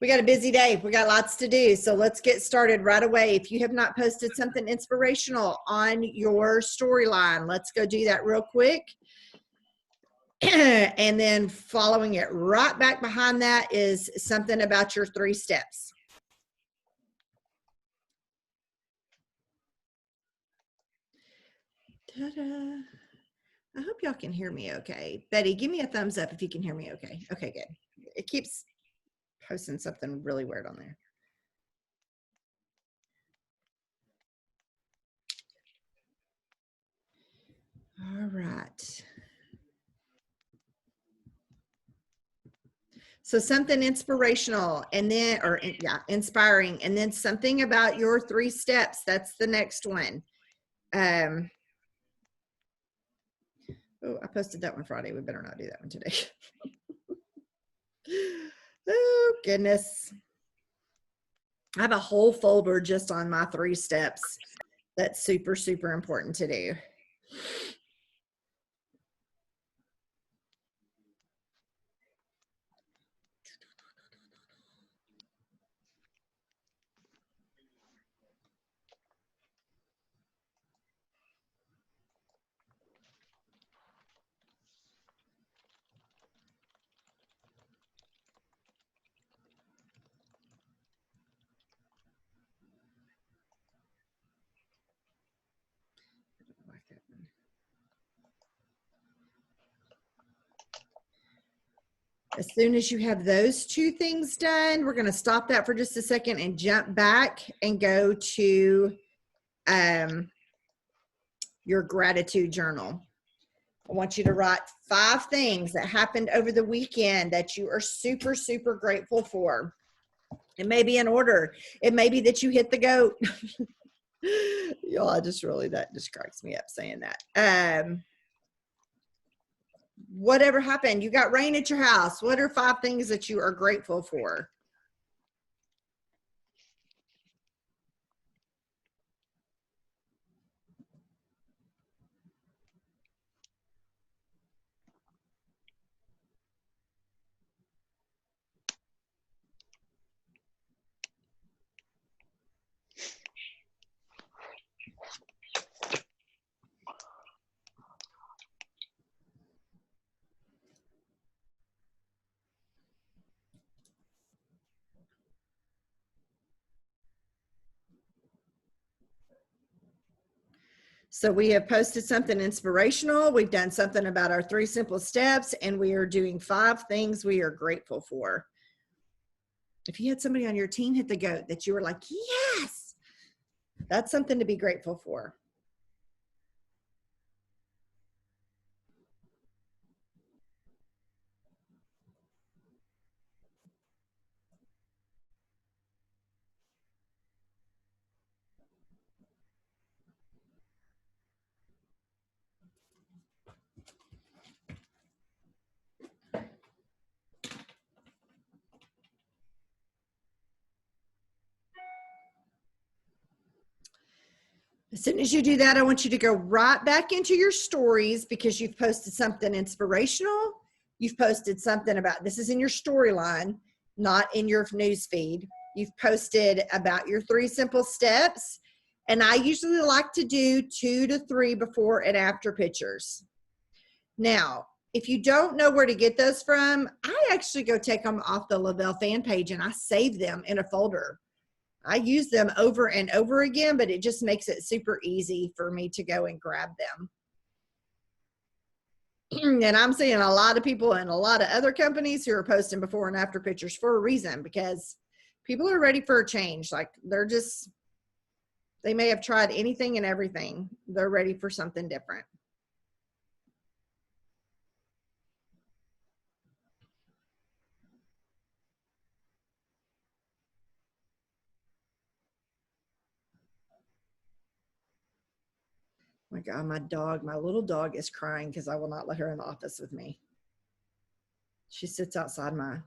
We got a busy day. We got lots to do. So let's get started right away. If you have not posted something inspirational on your storyline, let's go do that real quick. And then following it right back behind that is something about your 3 steps. Ta-da. I hope y'all can hear me okay. Betty, give me a thumbs up if you can hear me okay. Okay, good. It keeps posting something really weird on there. All right. So something inspirational and then, or yeah, inspiring, and then something about your 3 steps. That's the next one. Oh, I posted that one Friday. We better not do that one today. Oh, goodness. I have a whole folder just on my 3 steps. That's super, super important to do. As soon as you have those 2 things done, we're going to stop that for just a second and jump back and go to your gratitude journal. I want you to write 5 things that happened over the weekend that you are super, super grateful for. It may be in order. It may be that you hit the goat. Y'all, that just cracks me up saying that. Whatever happened, you got rain at your house. What are 5 things that you are grateful for? So we have posted something inspirational. We've done something about our 3 simple steps, and we are doing 5 things we are grateful for. If you had somebody on your team hit the goat that you were like, yes, that's something to be grateful for. As soon as you do that, I want you to go right back into your stories because you've posted something inspirational. You've posted something about, this is in your storyline, not in your news feed. You've posted about your 3 simple steps. And I usually like to do 2 to 3 before and after pictures. Now, if you don't know where to get those from, I actually go take them off the LaBelle fan page and I save them in a folder. I use them over and over again, but it just makes it super easy for me to go and grab them. And I'm seeing a lot of people and a lot of other companies who are posting before and after pictures for a reason, because people are ready for a change. Like they may have tried anything and everything. They're ready for something different. My God, my little dog is crying because I will not let her in the office with me. She sits outside my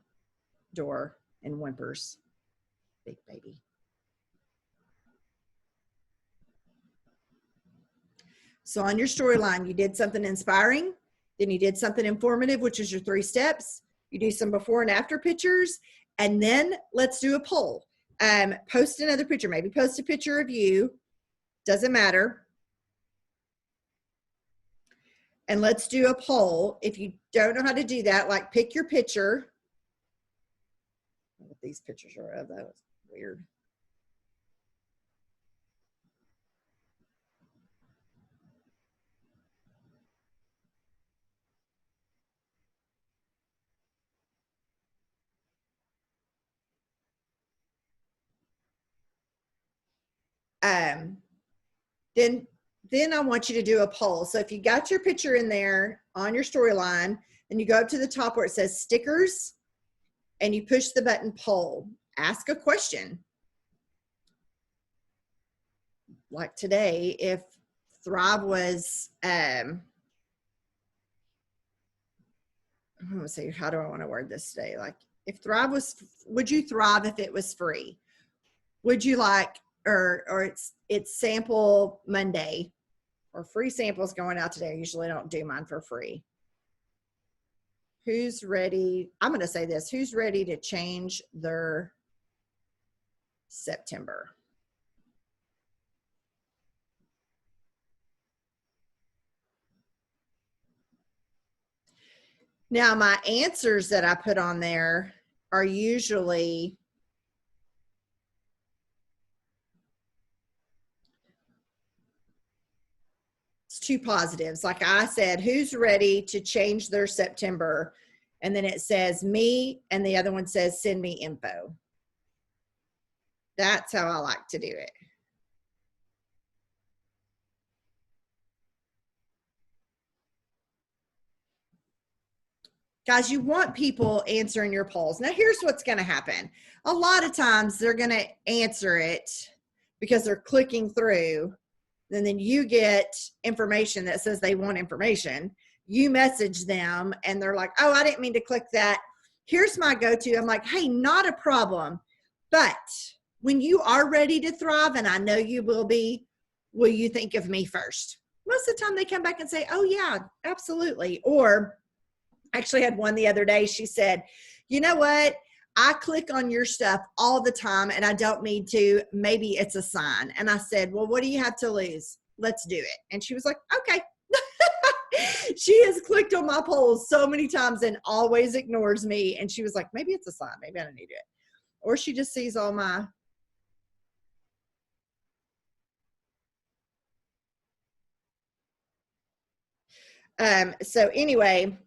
door and whimpers. Big baby. So on your storyline, you did something inspiring, then you did something informative, which is your 3 steps. You do some before and after pictures, And then let's do a poll. Post another picture, maybe post a picture of you, doesn't matter. And let's do a poll. If you don't know how to do that, like pick your picture. What these pictures are of, that was weird. Then I want you to do a poll. So if you got your picture in there on your storyline, and you go up to the top where it says stickers, and you push the button poll, ask a question. Like today, if Thrive was, I'm gonna say, how do I want to word this today? Like, if Thrive was, would you thrive if it was free? Would you like, or it's sample Monday, or free samples going out today. I usually don't do mine for free. Who's ready? I'm going to say this. Who's ready to change their September? Now, my answers that I put on there are usually two positives. Like I said, who's ready to change their September? And then it says me, and the other one says send me info. That's how I like to do it. Guys, you want people answering your polls. Now, here's what's going to happen. A lot of times they're going to answer it because they're clicking through. And then you get information that says they want information. You message them and they're like, oh, I didn't mean to click that. Here's my go-to. I'm like, hey, not a problem. But when you are ready to thrive, and I know you will be, will you think of me first? Most of the time they come back and say, oh, yeah, absolutely. Or I actually had one the other day. She said, you know what? I click on your stuff all the time and I don't need to. Maybe it's a sign. And I said, well, what do you have to lose? Let's do it. And she was like, okay. She has clicked on my polls so many times and always ignores me. And she was like, maybe it's a sign. Maybe I don't need it. Or she just sees all my. So anyway,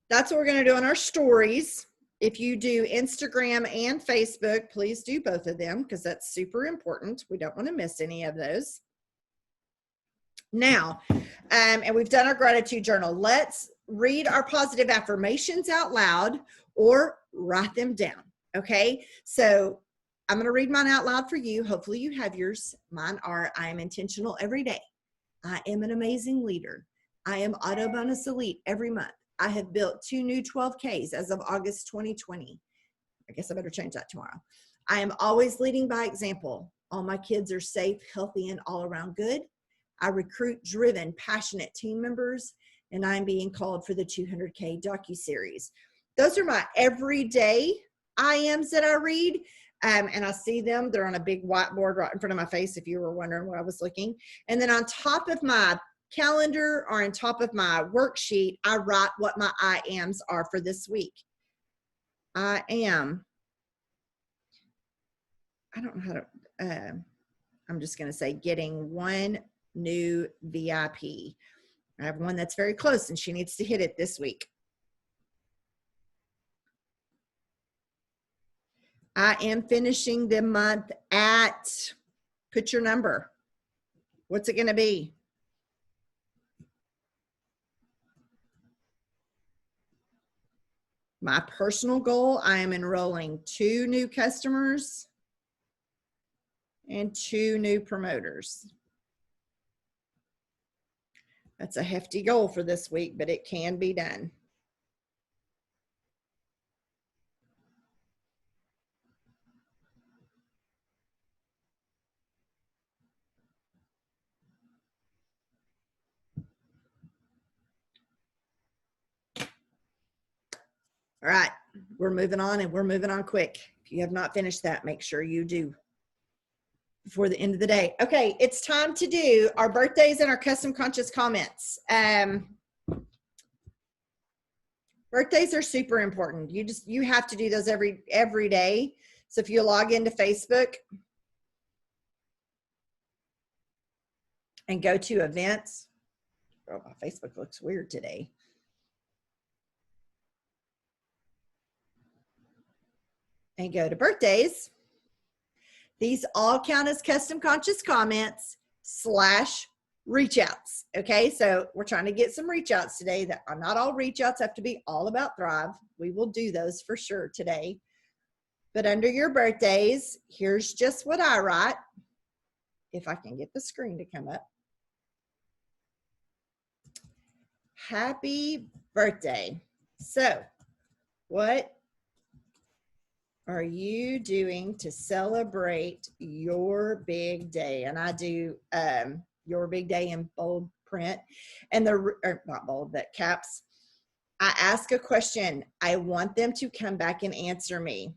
that's what we're going to do on our stories. If you do Instagram and Facebook, please do both of them because that's super important. We don't want to miss any of those. Now, and we've done our gratitude journal. Let's read our positive affirmations out loud or write them down. Okay. So I'm going to read mine out loud for you. Hopefully you have yours. Mine are, I am intentional every day. I am an amazing leader. I am Auto Bonus Elite every month. I have built 2 new 12Ks as of August 2020. I guess I better change that tomorrow. I am always leading by example. All my kids are safe, healthy, and all around good. I recruit driven, passionate team members, and I'm being called for the 200K docuseries. Those are my everyday I ams that I read. And I see them. They're on a big whiteboard right in front of my face, if you were wondering where I was looking. And then on top of my calendar or on top of my worksheet, I write what my I ams are for this week. I am, I don't know how to, I'm just going to say getting one new VIP. I have one that's very close and she needs to hit it this week. I am finishing the month at, put your number. What's it going to be? My personal goal, I am enrolling 2 new customers and 2 new promoters. That's a hefty goal for this week, but it can be done. All right, we're moving on, and we're moving on quick. If you have not finished that, make sure you do before the end of the day. Okay, it's time to do our birthdays and our custom conscious comments. Birthdays are super important. You have to do those every day. So if you log into Facebook and go to events, oh, my Facebook looks weird today. And go to birthdays. These all count as custom conscious comments / reach outs. Okay, so we're trying to get some reach outs today. That are not all reach outs have to be all about Thrive. We will do those for sure today. But under your birthdays, here's just what I write. If I can get the screen to come up. Happy birthday. So, what are you doing to celebrate your big day? And I do your big day in bold print, and not bold, but caps. I ask a question. I want them to come back and answer me.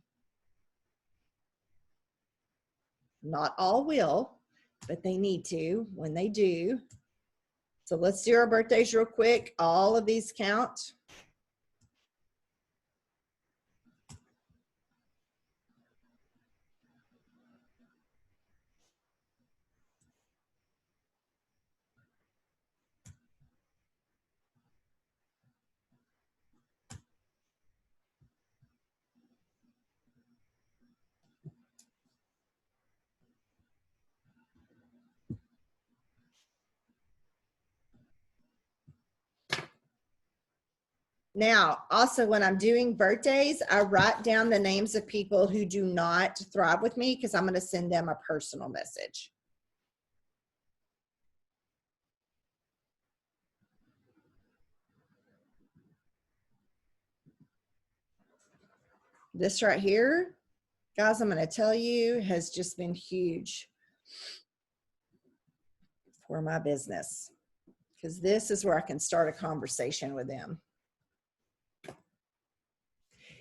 Not all will, but they need to when they do. So let's do our birthdays real quick. All of these count. Now, also when I'm doing birthdays, I write down the names of people who do not thrive with me because I'm going to send them a personal message. This right here, guys, I'm going to tell you, has just been huge for my business because this is where I can start a conversation with them.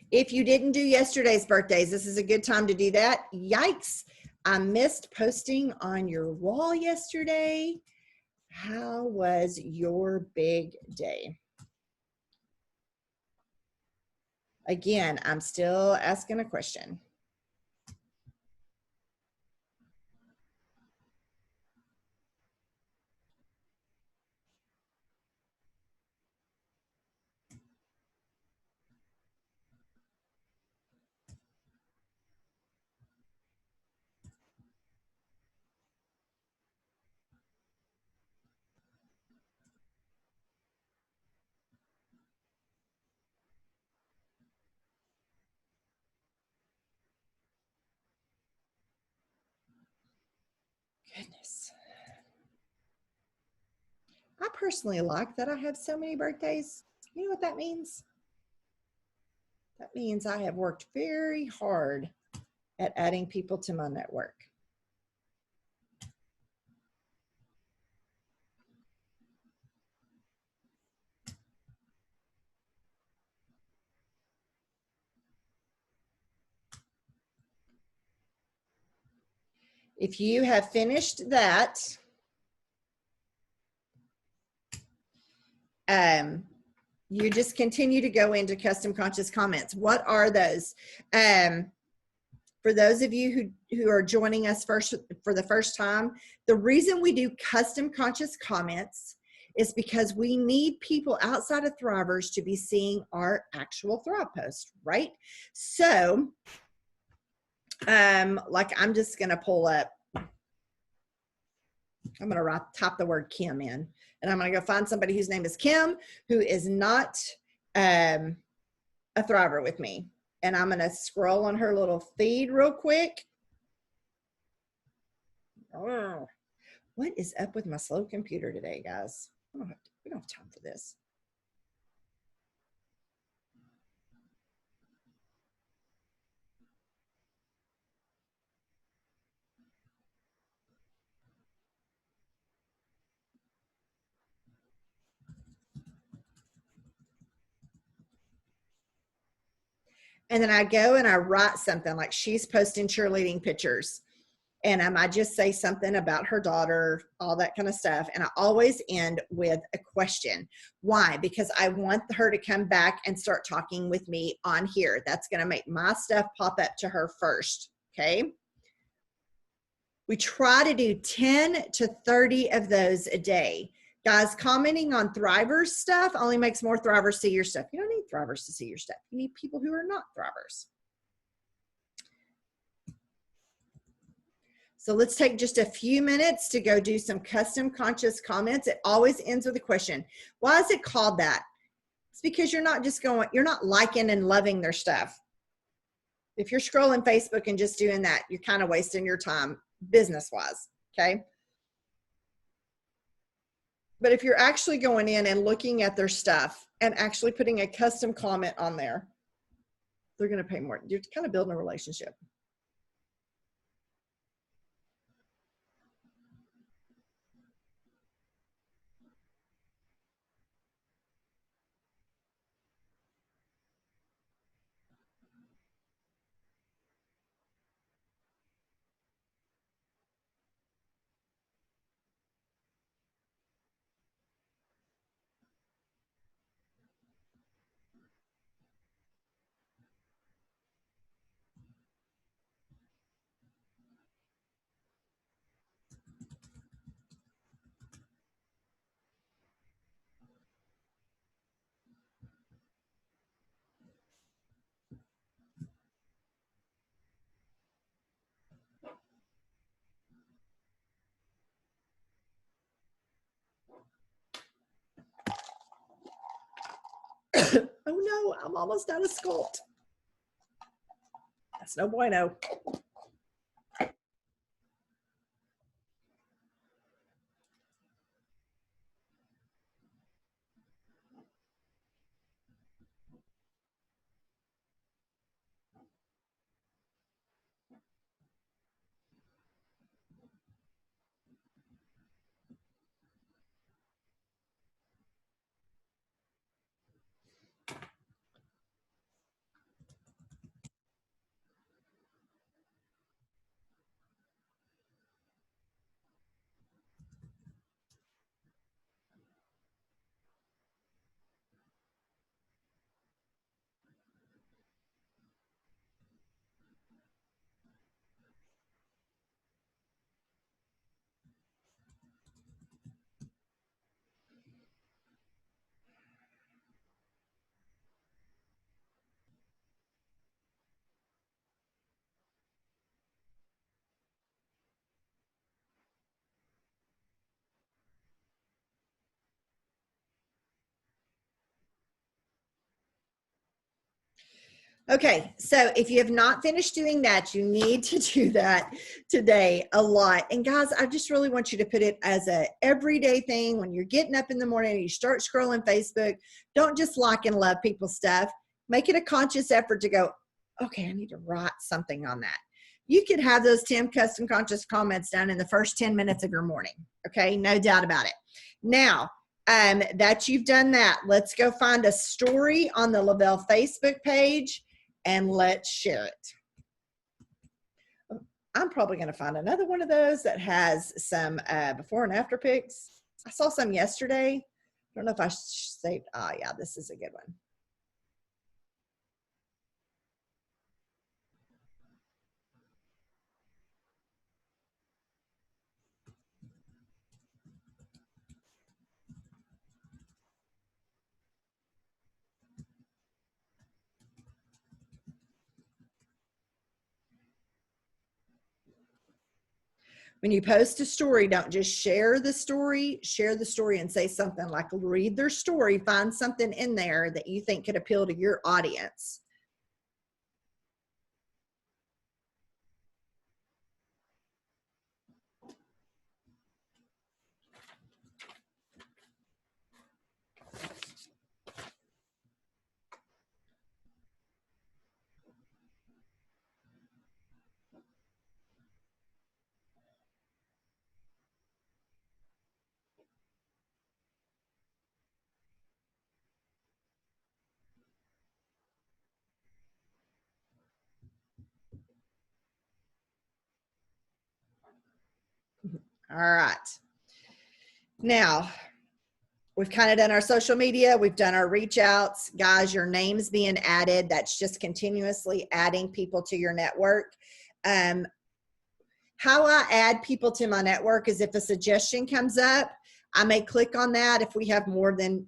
If you didn't do yesterday's birthdays, this is a good time to do that. Yikes, I missed posting on your wall yesterday. How was your big day? Again, I'm still asking a question. Goodness. I personally like that I have so many birthdays. You know what that means? That means I have worked very hard at adding people to my network. If you have finished that, you just continue to go into custom conscious comments. What are those? For those of you who are joining us for the first time, the reason we do custom conscious comments is because we need people outside of Thrivers to be seeing our actual Thrive post, right? So, like I'm just going to pull up, I'm going to type the word Kim in, and I'm going to go find somebody whose name is Kim, who is not a Thriver with me. And I'm going to scroll on her little feed real quick. Oh, what is up with my slow computer today, guys? We don't have time for this. And then I go and I write something like she's posting cheerleading pictures. And I just say something about her daughter, all that kind of stuff. And I always end with a question. Why? Because I want her to come back and start talking with me on here. That's going to make my stuff pop up to her first. Okay. We try to do 10 to 30 of those a day. Guys, commenting on Thrivers stuff only makes more Thrivers see your stuff. You don't need Thrivers to see your stuff. You need people who are not Thrivers. So let's take just a few minutes to go do some custom conscious comments. It always ends with a question. Why is it called that? It's because you're not just going, you're not liking and loving their stuff. If you're scrolling Facebook and just doing that, you're kind of wasting your time business-wise, okay? But if you're actually going in and looking at their stuff and actually putting a custom comment on there, they're going to pay more. You're kind of building a relationship. Oh no, I'm almost out of Sculpt. That's no bueno. Okay, so if you have not finished doing that, you need to do that today a lot. And guys, I just really want you to put it as a everyday thing when you're getting up in the morning and you start scrolling Facebook. Don't just like and love people's stuff. Make it a conscious effort to go, okay, I need to write something on that. You could have those 10 custom conscious comments done in the first 10 minutes of your morning. Okay, no doubt about it. Now, that you've done that, let's go find a story on the Lavelle Facebook page and let's share it. I'm probably going to find another one of those that has some before and after pics. I saw some yesterday. I don't know if I saved. Ah, yeah, this is a good one. When you post a story, don't just share the story and say something like read their story, find something in there that you think could appeal to your audience. All right. Now, we've kind of done our social media. We've done our reach outs. Guys, your name's being added. That's just continuously adding people to your network. How I add people to my network is if a suggestion comes up, I may click on that if we have more than,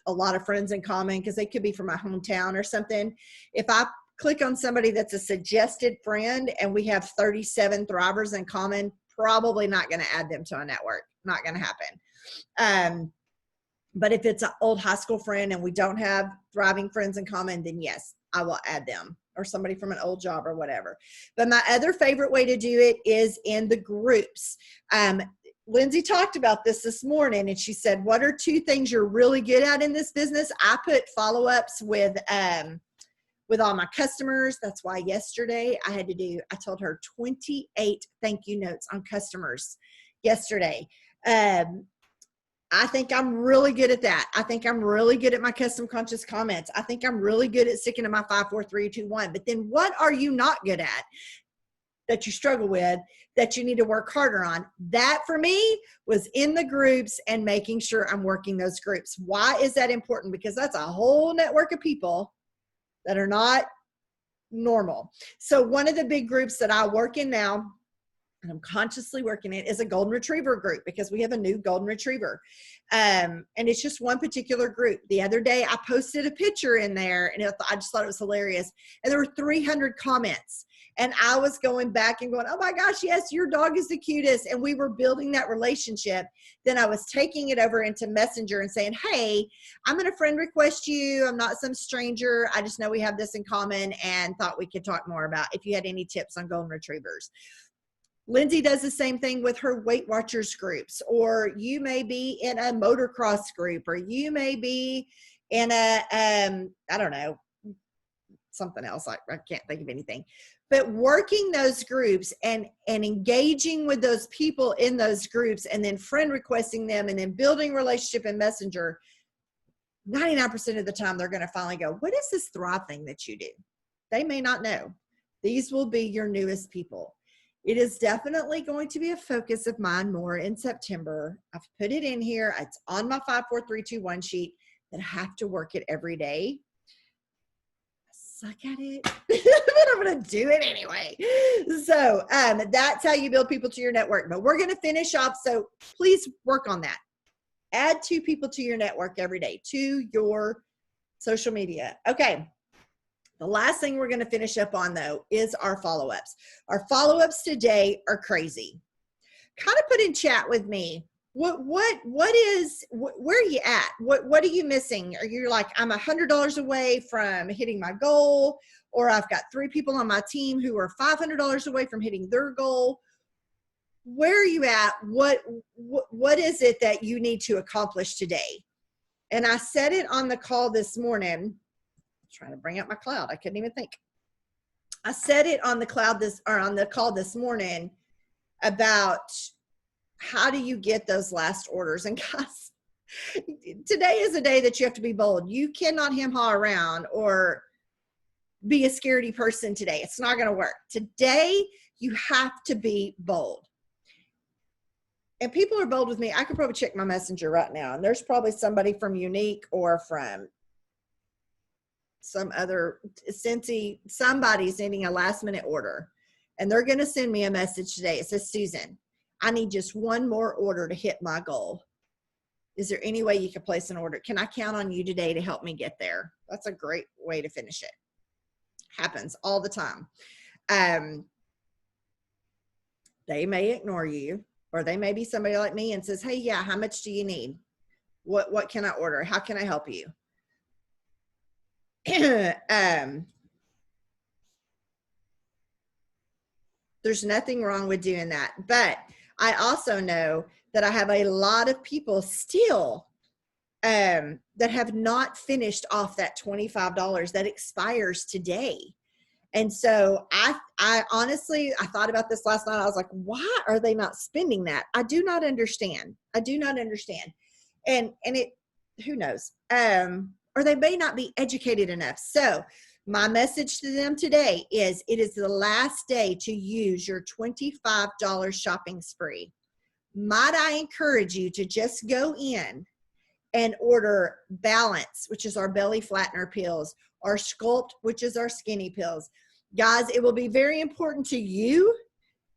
a lot of friends in common, because they could be from my hometown or something. If I click on somebody that's a suggested friend and we have 37 Thrivers in common, probably not going to add them to a network. Not going to happen. But if it's an old high school friend and we don't have thriving friends in common, then yes, I will add them, or somebody from an old job or whatever. But my other favorite way to do it is in the groups. Lindsay talked about this morning, and she said, what are 2 things you're really good at in this business? I put follow-ups with all my customers. That's why yesterday I told her 28 thank you notes on customers yesterday. I think I'm really good at that. I think I'm really good at my custom conscious comments. I think I'm really good at sticking to my 5, 4, 3, 2, 1. But then what are you not good at that you struggle with that you need to work harder on? That for me was in the groups and making sure I'm working those groups. Why is that important? Because that's a whole network of people that are not normal. So one of the big groups that I work in now, and I'm consciously working it, is a golden retriever group, because we have a new golden retriever. And it's just one particular group. The other day I posted a picture in there, and I just thought it was hilarious. And there were 300 comments. And I was going back and going, oh my gosh, yes, your dog is the cutest. And we were building that relationship. Then I was taking it over into Messenger and saying, hey, I'm going to friend request you. I'm not some stranger. I just know we have this in common and thought we could talk more about if you had any tips on golden retrievers. Lindsay does the same thing with her Weight Watchers groups, or you may be in a motocross group, or you may be in a, I don't know, something else. I can't think of anything. But working those groups and engaging with those people in those groups, and then friend requesting them, and then building relationship in Messenger, 99% of the time they're going to finally go, what is this Thrive thing that you do? They may not know. These will be your newest people. It is definitely going to be a focus of mine more in September. I've put it in here. It's on my 5, 4, 3, 2, 1 sheet that I have to work it every day. I suck at it, but I'm going to do it anyway. So that's how you build people to your network. But we're going to finish off. So please work on that. Add 2 people to your network every day, to your social media. Okay. The last thing we're going to finish up on, though, is our follow-ups. Our follow-ups today are crazy. Kind of put in chat with me. Where are you at? What are you missing? Are you like, I'm $100 away from hitting my goal, or I've got 3 people on my team who are $500 away from hitting their goal? Where are you at? What is it that you need to accomplish today? And I said it on the call this morning. Trying to bring up my cloud. I couldn't even think. I said it on the call this morning about how do you get those last orders. And guys, today is a day that you have to be bold. You cannot hem-haw around or be a scaredy person today. It's not going to work. Today, you have to be bold. And people are bold with me. I could probably check my Messenger right now, and there's probably somebody from Unique or from some other Cincy, somebody's needing a last minute order, and they're going to send me a message today. It says, Susan, I need just one more order to hit my goal. Is there any way you can place an order? Can I count on you today to help me get there? That's a great way to finish it. Happens all the time. They may ignore you, or they may be somebody like me and says, hey, yeah, how much do you need? What can I order? How can I help you? There's nothing wrong with doing that. But I also know that I have a lot of people still that have not finished off that $25 that expires today. And so I honestly, I thought about this last night. I was like, why are they not spending that? I do not understand. I do not understand. And it, who knows? Or they may not be educated enough. So my message to them today is, it is the last day to use your $25 shopping spree. might I encourage you to just go in and order Balance, which is our belly flattener pills, or Sculpt, which is our skinny pills. Guys, it will be very important to you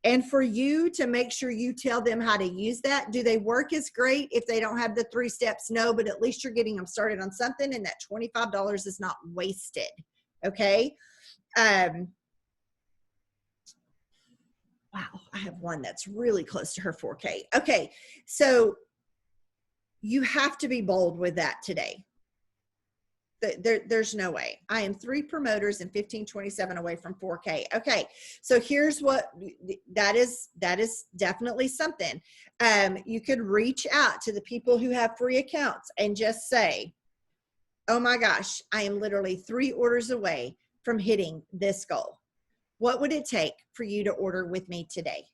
and for you to make sure you tell them how to use that. Do they work as great if they don't have the 3 steps? No, but at least you're getting them started on something, and that $25 is not wasted. Okay. Wow, I have one that's really close to her 4K. Okay, so you have to be bold with that today. There's no way. I am 3 promoters and 1527 away from 4K. Okay, so here's what that is definitely something. You could reach out to the people who have free accounts and just say, oh my gosh, I am literally 3 orders away from hitting this goal. What would it take for you to order with me today?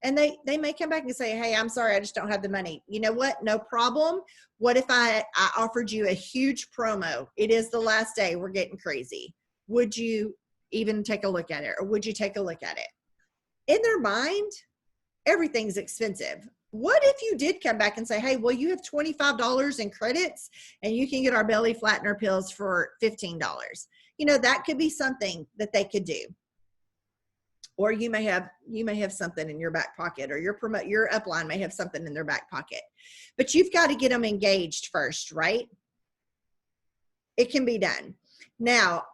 And they may come back and say, hey, I'm sorry, I just don't have the money. You know what? No problem. What if I offered you a huge promo? It is the last day. We're getting crazy. Would you even take a look at it? Or would you take a look at it? In their mind, everything's expensive. What if you did come back and say, hey, well, you have $25 in credits and you can get our belly flattener pills for $15. You know, that could be something that they could do. Or you may have something in your back pocket, or your upline may have something in their back pocket. But you've got to get them engaged first, right? It can be done. Now,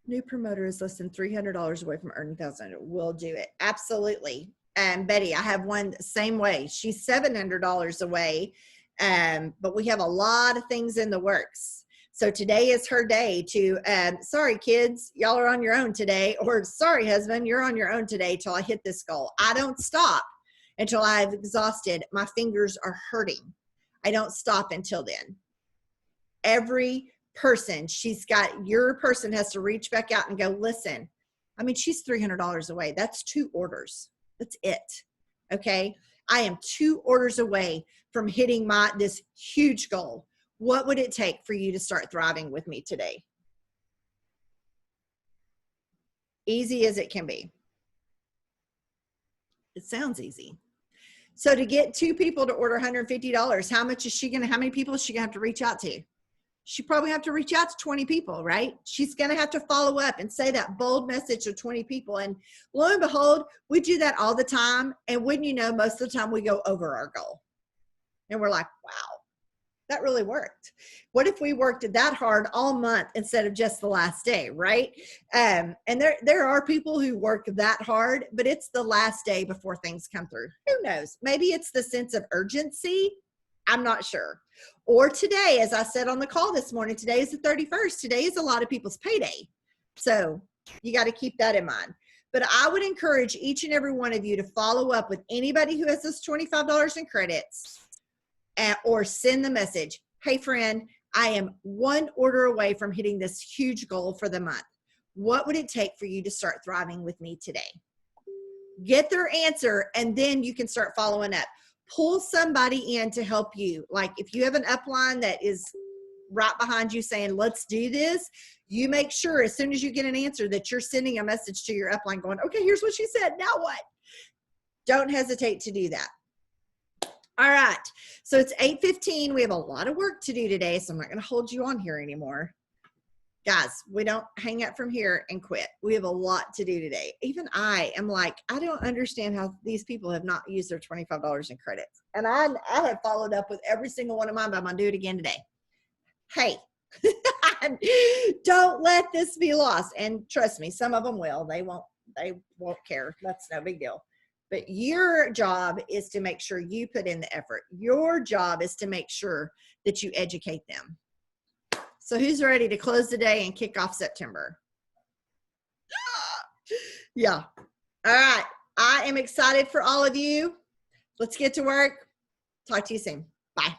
new promoter is less than $300 away from earning 1,000. We'll do it. Absolutely. Betty, I have one same way. She's $700 away, but we have a lot of things in the works. So today is her day to, sorry, kids, y'all are on your own today, or sorry, husband, you're on your own today till I hit this goal. I don't stop until I've exhausted. My fingers are hurting. I don't stop until then. Every person, your person has to reach back out and go, listen, I mean, she's $300 away. That's 2 orders. That's it. Okay. I am 2 orders away from hitting this huge goal. What would it take for you to start thriving with me today? Easy as it can be. It sounds easy. So to get 2 people to order $150, how many people is she gonna have to reach out to? She probably have to reach out to 20 people, right? She's gonna have to follow up and say that bold message to 20 people. And lo and behold, we do that all the time. And wouldn't you know, most of the time we go over our goal. And we're like, wow, that really worked. What if we worked that hard all month instead of just the last day, right? And there are people who work that hard, but it's the last day before things come through. Who knows? Maybe it's the sense of urgency. I'm not sure. Or today, as I said on the call this morning, today is the 31st. Today is a lot of people's payday. So you got to keep that in mind. But I would encourage each and every one of you to follow up with anybody who has this $25 in credits, or send the message, hey friend, I am 1 order away from hitting this huge goal for the month. What would it take for you to start thriving with me today? Get their answer, and then you can start following up. Pull somebody in to help you. Like if you have an upline that is right behind you saying, let's do this, you make sure as soon as you get an answer that you're sending a message to your upline going, okay, here's what she said, now what? Don't hesitate to do that. All right, so it's 8:15. We have a lot of work to do today, so I'm not going to hold you on here anymore. Guys, we don't hang up from here and quit. We have a lot to do today. Even I am like, I don't understand how these people have not used their $25 in credits. And I have followed up with every single one of mine, but I'm going to do it again today. Hey, don't let this be lost. And trust me, some of them will. They won't care. That's no big deal. But your job is to make sure you put in the effort. Your job is to make sure that you educate them. So who's ready to close the day and kick off September? Yeah. All right. I am excited for all of you. Let's get to work. Talk to you soon. Bye.